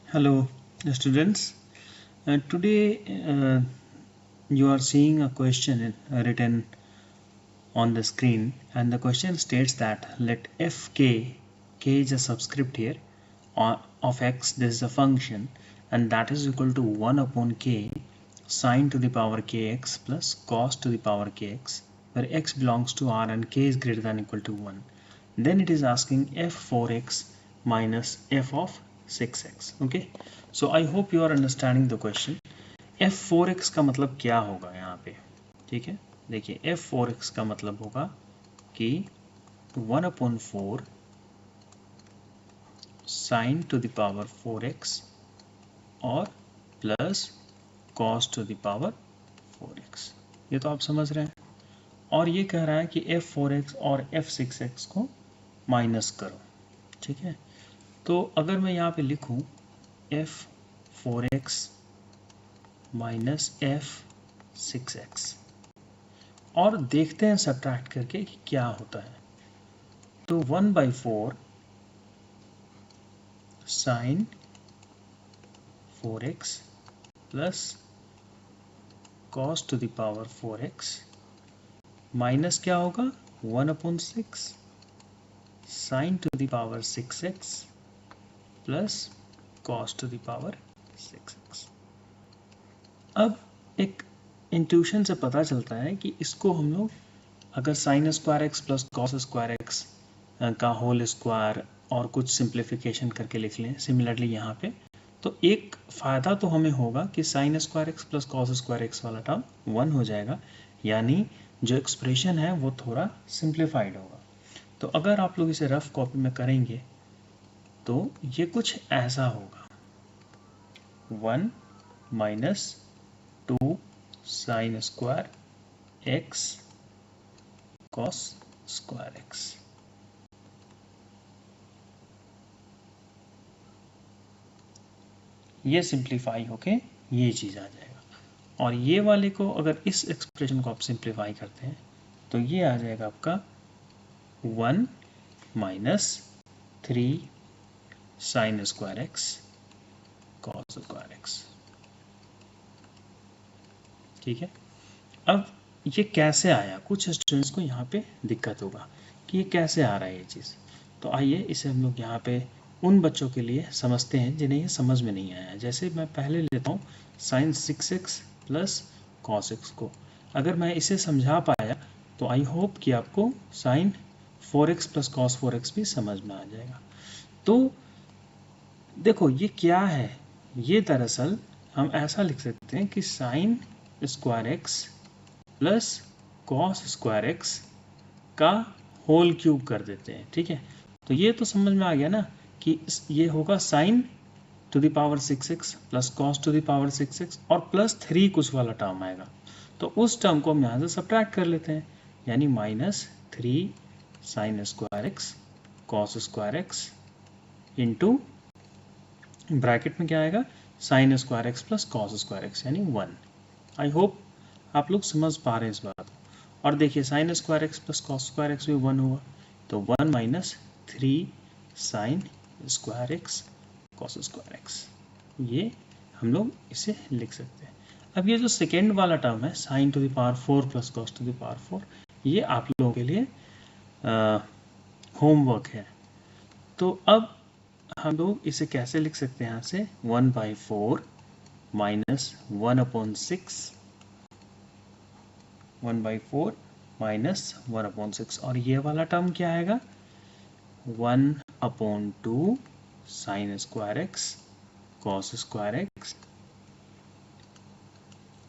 Hello students. Today you are seeing a question written on the screen, and the question states that let fk, k is a subscript here, of x, this is a function, and that is equal to 1 upon k sine to the power kx plus cos to the power kx, where x belongs to R and k is greater than or equal to 1. Then it is asking f4x minus f of 6x. Okay, so I hope you are understanding the question. f4x का मतलब क्या होगा यहाँ पे, ठीक है। देखिए f4x का मतलब होगा कि 1/4 sign to the power 4x और plus cos to the power 4x, ये तो आप समझ रहे हैं। और ये कह रहा है कि f4x और f6x को माइनस करो, ठीक है। तो अगर मैं यहाँ पे लिखूँ f4x माइनस f6x और देखते हैं सब्ट्रैक्ट करके कि क्या होता है, तो 1/4 sine 4x plus cos to the power 4x minus क्या होगा 1/6 sine to the power 6x plus cos to the power 6x। अब एक इंट्यूशन से पता चलता है कि इसको हम लोग अगर sine square x plus cos square x का होल स्क्वायर और कुछ सिंप्लीफिकेशन करके लिख लें सिमिलरली यहाँ पे, तो एक फ़ायदा तो हमें होगा कि sine square x plus cos square x वाला टर्म 1 हो जाएगा, यानी जो एक्सप्रेशन है वो थोड़ा सिंप्लीफाइड होगा। तो अगर आप लोग इसे रफ कॉपी में करेंगे तो ये कुछ ऐसा होगा 1 minus 2 sine square x cos square x. ये सिंप्लीफाई होके ये चीज़ आ जाएगा, और ये वाले को अगर इस एक्सप्रेशन को आप सिंप्लीफाई करते हैं तो ये आ जाएगा आपका 1 minus 3 sine square x cos square x, ठीक है। अब ये कैसे आया, कुछ स्टूडेंट्स को यहाँ पे दिक्कत होगा कि ये कैसे आ रहा है ये चीज़। तो आइए इसे हम लोग यहाँ पे उन बच्चों के लिए समझते हैं जिन्हें ये समझ में नहीं आया। जैसे मैं पहले लेता हूँ sign 6x plus cos x को, अगर मैं इसे समझा पाया तो आई होप कि आपको sign 4x plus cos 4x भी समझ में आ जाएगा। तो देखो ये क्या है, ये दरअसल हम ऐसा लिख सकते हैं कि sine square x plus cos square x का होल क्यूब कर देते हैं, ठीक है। तो ये तो समझ में आ गया ना कि ये होगा sign to the power 6x plus cos to the power 6x और प्लस 3 कुछ वाला टर्म आएगा, तो उस टर्म को हम यहाँ से सब्ट्रैक्ट कर लेते हैं, यानी minus 3 sine square x cos square x into bracket में क्या आएगा sine square x plus cos square x यानी 1। आई होप आप लोग समझ पा रहे हैं इस बात को। और देखिए sine square x plus cos square x भी 1 हुआ, तो 1 minus 3 sine square x cos square x, ये हम लोग इसे लिख सकते हैं। अब ये जो सेकेंड वाला टर्म है sign to the power 4 plus cos to the power 4, ये आप लोगों के लिए होमवर्क है। तो अब हम लोग इसे कैसे लिख सकते हैं, यहाँ से 1/4 माइनस 1/6 1/4 माइनस 1/6, और ये वाला टर्म क्या आएगा 1/2 sine square x cos square x,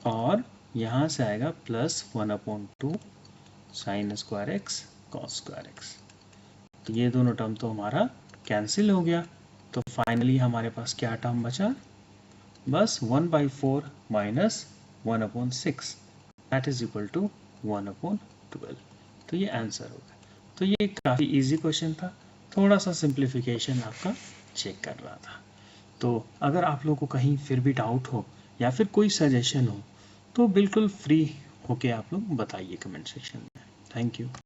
और यहाँ से आएगा plus 1/2 sine square x cos square x. तो ये दोनों टर्म तो हमारा कैंसिल हो गया, तो फाइनली हमारे पास क्या टर्म बचा, बस 1/4 minus 1/6 that is equal to 1/12। तो ये आंसर होगा। तो ये काफ़ी इजी क्वेश्चन था, थोड़ा सा सिंप्लीफिकेशन आपका चेक कर रहा था। तो अगर आप लोगों को कहीं फिर भी डाउट हो या फिर कोई सजेशन हो तो बिल्कुल फ्री होके आप लोग बताइए कमेंट सेक्शन में। Thank you.